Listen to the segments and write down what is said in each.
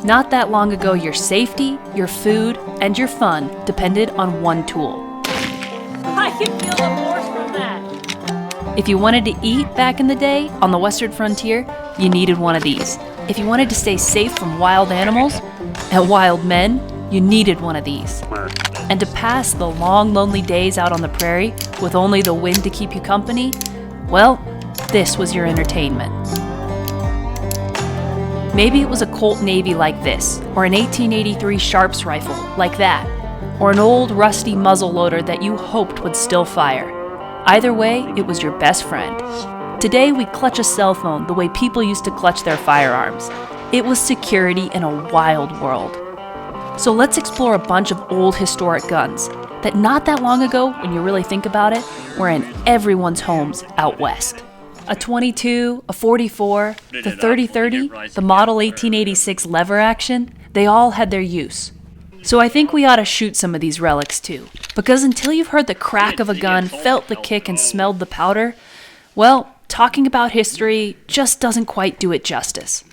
Not that long ago, your safety, your food, and your fun depended on one tool. I can feel the force from that. If you wanted to eat back in the day on the western frontier, you needed one of these. If you wanted to stay safe from wild animals and wild men, you needed one of these. And to pass the long, lonely days out on the prairie with only the wind to keep you company, well, this was your entertainment. Maybe it was a Colt Navy like this, or an 1883 Sharps rifle like that, or an old rusty muzzleloader that you hoped would still fire. Either way, it was your best friend. Today we clutch a cell phone the way people used to clutch their firearms. It was security in a wild world. So let's explore a bunch of old historic guns that not that long ago, when you really think about it, were in everyone's homes out west. A 22, a 44, the 30-30, the model 1886 lever action, they all had their use. So I think we ought to shoot some of these relics too. Because until you've heard the crack of a gun, felt the kick, and smelled the powder, well, talking about history just doesn't quite do it justice.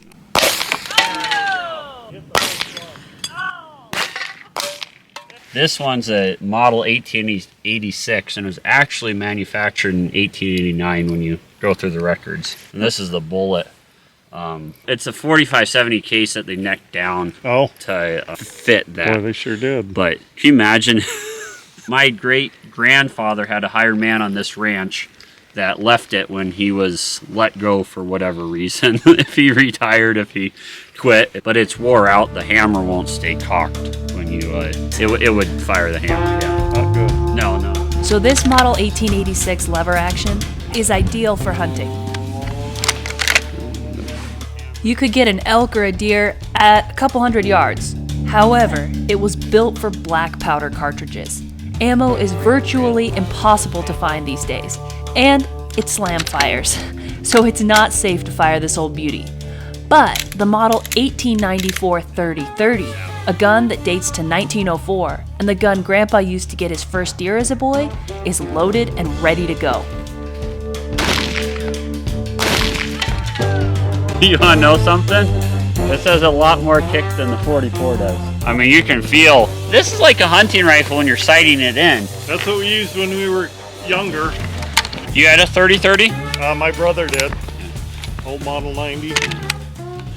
This one's a model 1886 and was actually manufactured in 1889 when you go through the records. And this is the bullet. It's a 45-70 case that they necked down to fit that. Boy, they sure did. But can you imagine? My great-grandfather had a hired man on this ranch that left it when he was let go for whatever reason. If he retired, if he quit. But it's wore out. The hammer won't stay cocked when you, it would fire the hammer again. Not good. No. So this model 1886 lever action is ideal for hunting. You could get an elk or a deer at a couple hundred yards. However, it was built for black powder cartridges. Ammo is virtually impossible to find these days, and it slam fires, so it's not safe to fire this old beauty. But the model 1894 30-30, a gun that dates to 1904, and the gun Grandpa used to get his first deer as a boy, is loaded and ready to go. You want to know something? This has a lot more kick than the 44 does. I mean, you can feel, this is like a hunting rifle when you're sighting it in. That's what we used when we were younger. You had a 30-30? My brother did. Old model 90.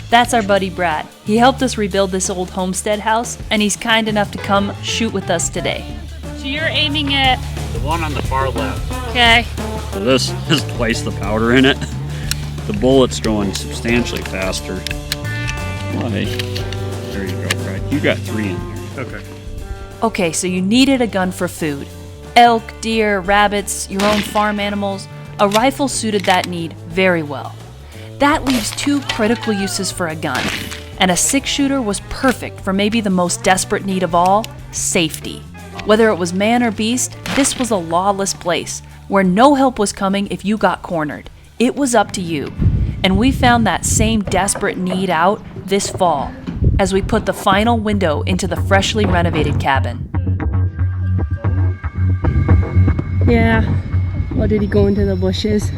That's our buddy Brad. He helped us rebuild this old homestead house, and he's kind enough to come shoot with us today. So you're aiming at... The one on the far left. Okay. So this is twice the powder in it. The bullet's going substantially faster. Oh, hey. There you go, Brad. You got 3 in there. Okay. Okay, so you needed a gun for food. Elk, deer, rabbits, your own farm animals. A rifle suited that need very well. That leaves 2 critical uses for a gun. And a 6-shooter was perfect for maybe the most desperate need of all, safety. Whether it was man or beast, this was a lawless place where no help was coming if you got cornered. It was up to you. And we found that same desperate need out this fall as we put the final window into the freshly renovated cabin. Yeah. Well, did he go into the bushes?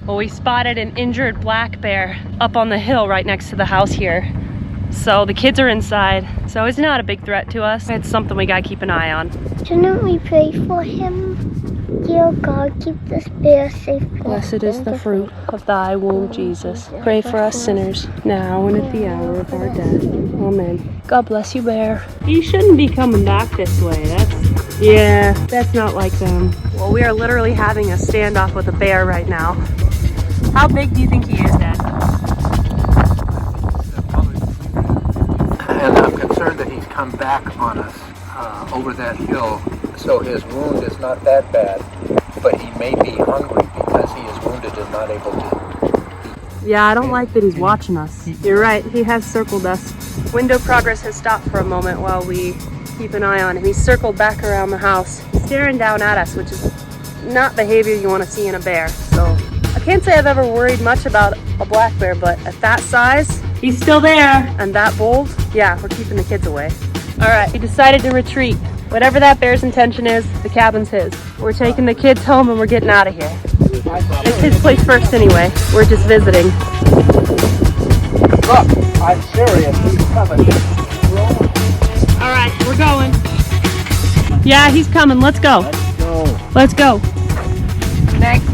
Well, we spotted an injured black bear up on the hill right next to the house here. So the kids are inside, so it's not a big threat to us. It's something we gotta keep an eye on. Shouldn't we pray for him? Dear God, keep this bear safe. Blessed is the fruit of thy womb, Jesus. Pray for us sinners, now and at the hour of our death. Amen. God bless you, bear. He shouldn't be coming back this way. That's not like them. Well, we are literally having a standoff with a bear right now. How big do you think he is, Dad? And I'm concerned that he's come back on us over that hill, so his wound is not that bad, but he may be hungry because he is wounded and not able to. Yeah, I don't like that he's watching us. You're right, he has circled us. Window progress has stopped for a moment while we keep an eye on him. He's circled back around the house, staring down at us, which is not behavior you want to see in a bear. So I can't say I've ever worried much about a black bear, but at that size, he's still there. And that bold, yeah, we're keeping the kids away. All right, he decided to retreat. Whatever that bear's intention is, the cabin's his. We're taking the kids home and we're getting out of here. It's his place first anyway. We're just visiting. Look. I'm serious, he's coming. All right, we're going. Yeah, he's coming. Let's go. Let's go. Next.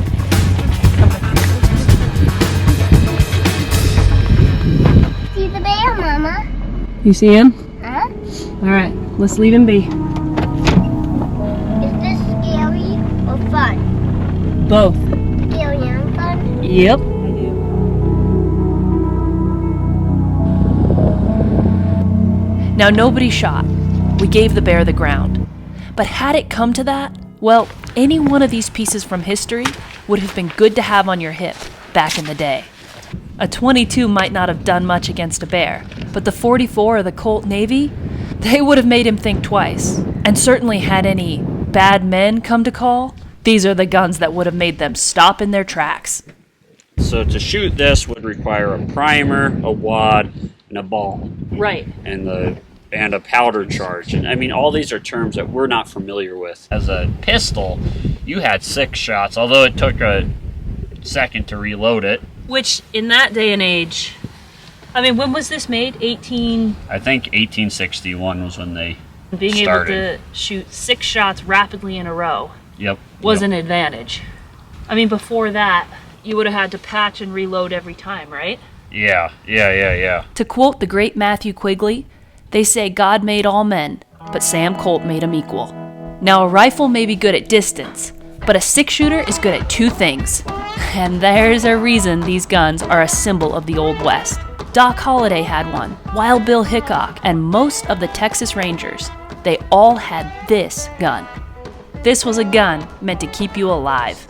See the bear, Mama? You see him? Huh? All right, let's leave him be. Is this scary or fun? Both. Scary and fun? Yep. Now, nobody shot. We gave the bear the ground. But had it come to that, well, any one of these pieces from history would have been good to have on your hip back in the day. A .22 might not have done much against a bear, but the .44 or the Colt Navy, they would have made him think twice. And certainly had any bad men come to call, these are the guns that would have made them stop in their tracks. So to shoot this would require a primer, a wad, and a ball. Right. And a powder charge. And I mean, all these are terms that we're not familiar with. As a pistol, you had 6 shots, although it took a second to reload it. Which, in that day and age, I mean, when was this made? I think 1861 was when they Being started. able to shoot 6 shots rapidly in a row Yep. was an advantage. I mean, before that, you would have had to patch and reload every time, right? Yeah. To quote the great Matthew Quigley, they say God made all men, but Sam Colt made them equal. Now, a rifle may be good at distance, but a 6-shooter is good at 2 things. And there's a reason these guns are a symbol of the Old West. Doc Holliday had one, Wild Bill Hickok, and most of the Texas Rangers. They all had this gun. This was a gun meant to keep you alive.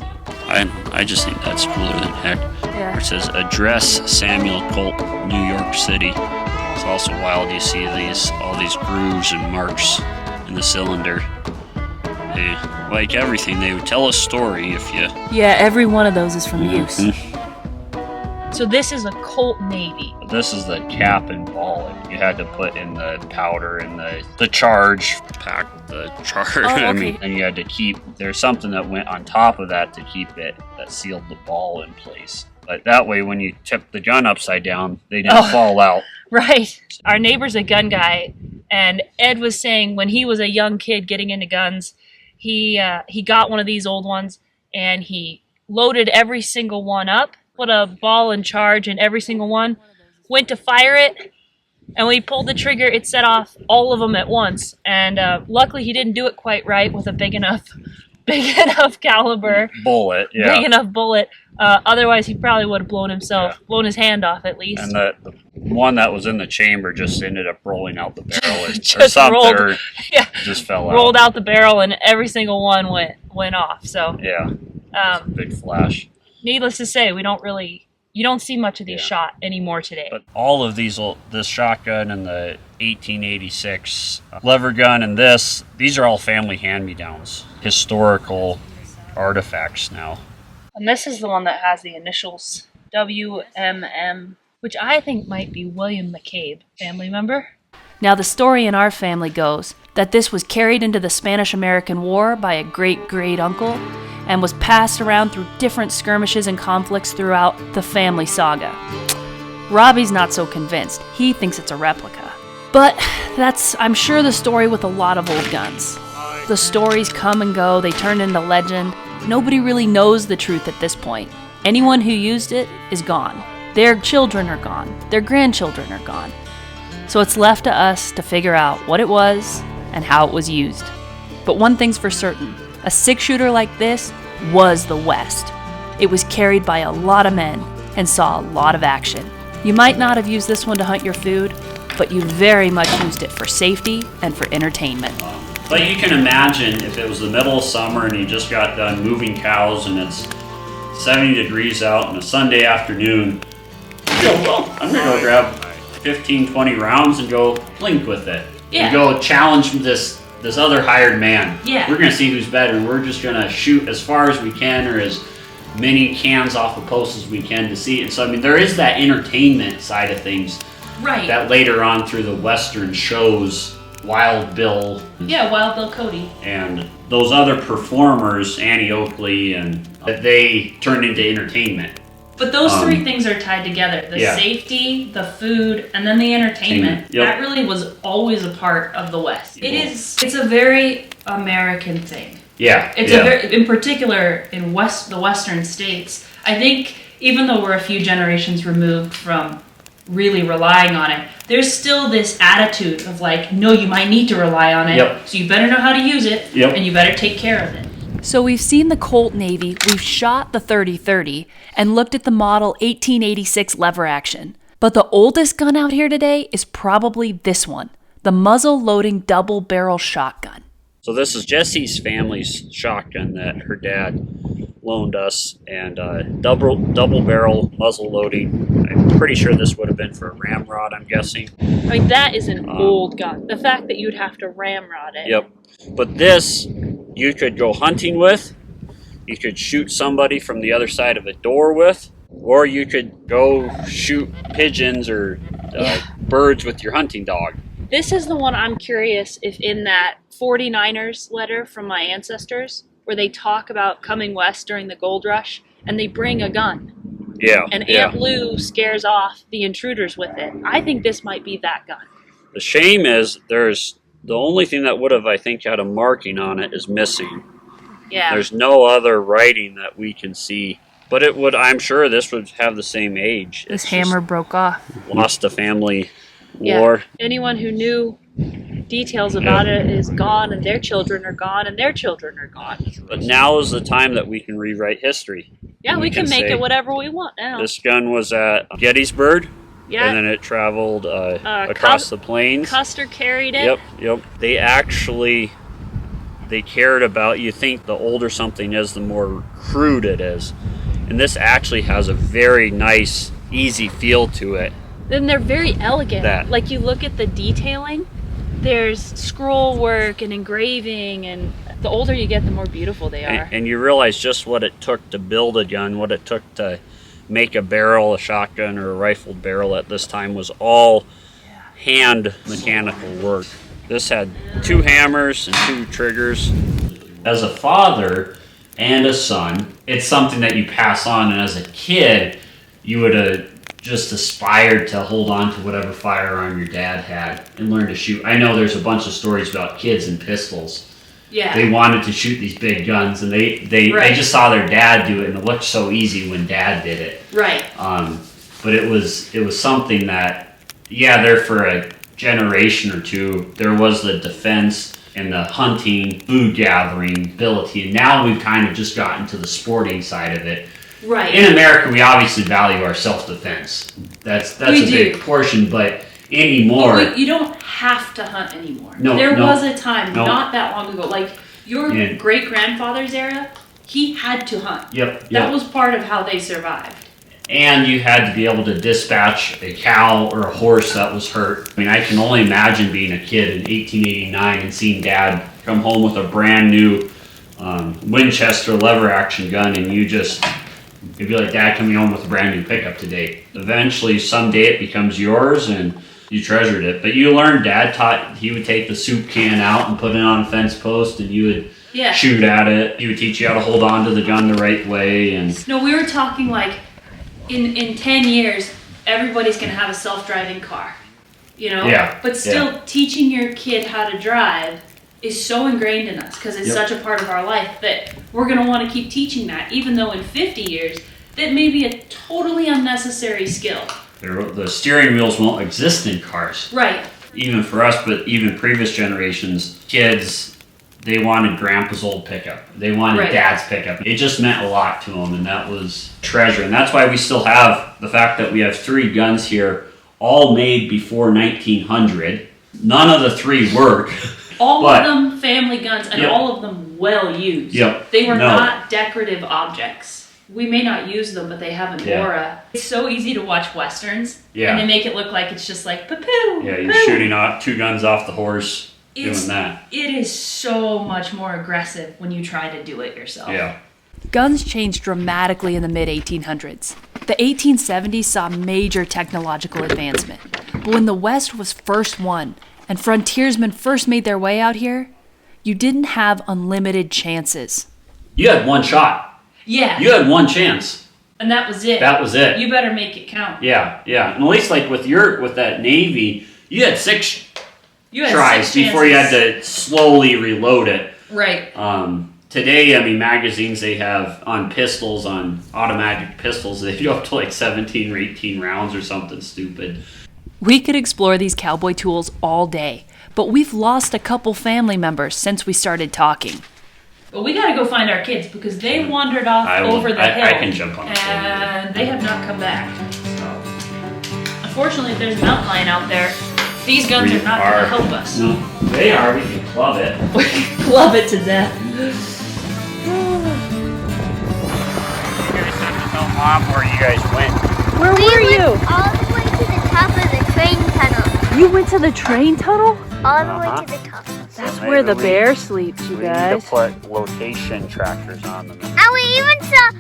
I just think that's cooler than heck. Yeah. Where it says, address Samuel Colt, New York City. It's also wild you see all these grooves and marks in the cylinder. They, like everything, they would tell a story if you... Yeah, every one of those is from use. So this is a Colt Navy. This is the cap and ball. You had to put in the powder and the charge, pack the charge. Oh, I okay. mean, and you had to keep, there's something that went on top of that to keep it, that sealed the ball in place. But that way, when you tipped the gun upside down, they didn't fall out. Right. Our neighbor's a gun guy, and Ed was saying when he was a young kid getting into guns, he got one of these old ones, and he loaded every single one up, put a ball and charge in every single one, went to fire it, and when he pulled the trigger, it set off all of them at once. And luckily, he didn't do it quite right with a big enough caliber, Bullet, yeah. big enough bullet. Otherwise, he probably would have blown his hand off at least. And the one that was in the chamber just ended up rolling out the barrel or Just something, rolled- or yeah, just fell rolled out. out the barrel, and every single one went off. So, Yeah, big flash. needless to say, you don't see much of these shot anymore today. But all of these, this shotgun and the 1886 lever gun and these are all family hand-me-downs, historical artifacts now. And this is the one that has the initials WMM, which I think might be William McCabe, family member. Now, the story in our family goes that this was carried into the Spanish-American War by a great-great-uncle and was passed around through different skirmishes and conflicts throughout the family saga. Robbie's not so convinced. He thinks it's a replica. But that's, I'm sure, the story with a lot of old guns. The stories come and go, they turn into legend. Nobody really knows the truth at this point. Anyone who used it is gone. Their children are gone. Their grandchildren are gone. So it's left to us to figure out what it was and how it was used. But one thing's for certain, a 6-shooter like this was the West. It was carried by a lot of men and saw a lot of action. You might not have used this one to hunt your food, but you very much used it for safety and for entertainment. But you can imagine if it was the middle of summer and you just got done moving cows and it's 70 degrees out on a Sunday afternoon, you go, well, I'm going to go grab 15, 20 rounds and go blink with it. Yeah. And go challenge this other hired man. Yeah. We're going to see who's better, and we're just going to shoot as far as we can or as many cans off the post as we can to see. And so, I mean, there is that entertainment side of things. Right. That later on through the Western shows, Wild Bill. Yeah, Wild Bill Cody. And those other performers, Annie Oakley, and they turned into entertainment. But those three things are tied together. The Yeah. safety, the food, and then the entertainment. Yep. That really was always a part of the West. It's a very American thing. Yeah. It's a very, in particular in the Western states. I think even though we're a few generations removed from really relying on it, there's still this attitude of like, no, you might need to rely on it, Yep. so you better know how to use it, Yep. and you better take care of it. So we've seen the Colt Navy, we've shot the 30-30, and looked at the model 1886 lever action. But the oldest gun out here today is probably this one, the muzzle-loading double-barrel shotgun. So this is Jessie's family's shotgun that her dad loaned us, and double barrel muzzle loading. I'm pretty sure this would have been for a ramrod, I'm guessing. I mean, that is an old gun. The fact that you'd have to ramrod it. Yep. But this, you could go hunting with, you could shoot somebody from the other side of a door with, or you could go shoot pigeons or birds with your hunting dog. This is the one I'm curious if in that 49ers letter from my ancestors, where they talk about coming west during the gold rush, and they bring a gun. Yeah. And yeah. Aunt Lou scares off the intruders with it. I think this might be that gun. The shame is there's the only thing that would have, I think, had a marking on it is missing. Yeah. There's no other writing that we can see. But it would, I'm sure this would have the same age. This It's hammer broke off. just lost a family Yeah. war. Anyone who knew details about it is gone, and their children are gone, and their children are gone. But now is the time that we can rewrite history. Yeah, we can make say, it whatever we want now. This gun was at Gettysburg, Yeah. and then it traveled across the plains. Custer carried it. Yep. They cared about, you think the older something is, the more crude it is. And this actually has a very nice, easy feel to it. Then they're very elegant. That. Like you look at the detailing, there's scroll work and engraving, and the older you get, the more beautiful they are. And you realize just what it took to build a gun, what it took to make a barrel, a shotgun, or a rifled barrel at this time was all hand mechanical work. This had 2 hammers and 2 triggers. As a father and a son, it's something that you pass on, and as a kid, you would have just aspired to hold on to whatever firearm your dad had and learn to shoot. I know there's a bunch of stories about kids and pistols. Yeah. They wanted to shoot these big guns, and they just saw their dad do it, and it looked so easy when dad did it. Right. But it was something that, there for a generation or two, there was the defense and the hunting, food gathering ability, and now we've kind of just gotten to the sporting side of it. Right. In America, we obviously value our self-defense. That's a big portion, but anymore... But you don't have to hunt anymore. No, there was a time, no. not that long ago, like your great-grandfather's era, he had to hunt. Yep. That was part of how they survived. And you had to be able to dispatch a cow or a horse that was hurt. I mean, I can only imagine being a kid in 1889 and seeing Dad come home with a brand new Winchester lever action gun, and you'd be like, Dad coming home with a brand new pickup today. Eventually, someday it becomes yours, and you treasured it. But you learned, Dad taught, he would take the soup can out and put it on a fence post, and you would shoot at it. He would teach you how to hold on to the gun the right way. And no, we were talking like, in 10 years, everybody's going to have a self-driving car, you know? Yeah. But still, teaching your kid how to drive is so ingrained in us because it's such a part of our life that we're going to want to keep teaching that, even though in 50 years, that may be a totally unnecessary skill. the steering wheels won't exist in cars. Right. Even for us, but even previous generations, kids, they wanted grandpa's old pickup. They wanted dad's pickup. It just meant a lot to them, and that was treasure. And that's why we still have the fact that we have 3 guns here, all made before 1900. None of the 3 work. All of them family guns, and all of them well used. Yep. They were not decorative objects. We may not use them, but they have an aura. It's so easy to watch westerns, and they make it look like it's just like, poo-poo, yeah, you're shooting off 2 guns off the horse. Doing that. It is so much more aggressive when you try to do it yourself. Yeah. Guns changed dramatically in the mid-1800s. The 1870s saw major technological advancement. But when the West was first won and frontiersmen first made their way out here, you didn't have unlimited chances. You had one shot. Yeah. You had one chance. And that was it. That was it. You better make it count. Yeah, yeah. And at least like with that Navy, you had 6 You had tries 6 before you had chances. to slowly reload it. Right. Today, I mean, magazines they have on pistols, on automatic pistols, they go up to like 17 or 18 rounds or something stupid. We could explore these cowboy tools all day, but we've lost a couple family members since we started talking. But we gotta go find our kids because they wandered off over the hill. I can jump on the phone. And they have not come back. So, unfortunately, if there's a mountain lion out there, these guns are not gonna help us. No, they are. We can club it. We can club it to death. You guys have to tell Mom where you guys went. Where were We you? went all the way to the top of the train tunnel. You went to the train tunnel? All the way to the top. That's where the bear sleeps, you guys. put location trackers on them. And we even saw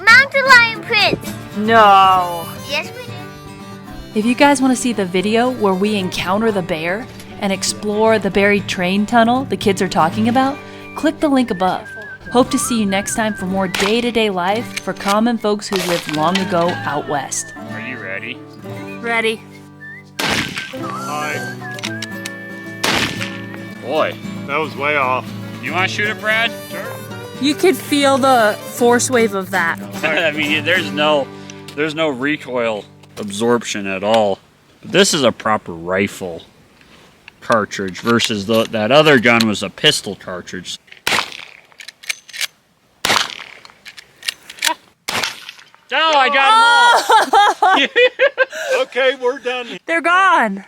mountain lion prints. No. Yes, we did. If you guys want to see the video where we encounter the bear and explore the buried train tunnel the kids are talking about, click the link above. Hope to see you next time for more day-to-day life for common folks who lived long ago out west. Are you ready? Ready. Hi. Boy. That was way off. You want to shoot it, Brad? Sure. You could feel the force wave of that. I mean, there's no recoil absorption at all. This is a proper rifle cartridge versus that other gun was a pistol cartridge. Oh, I got them all! Okay, we're done. They're gone.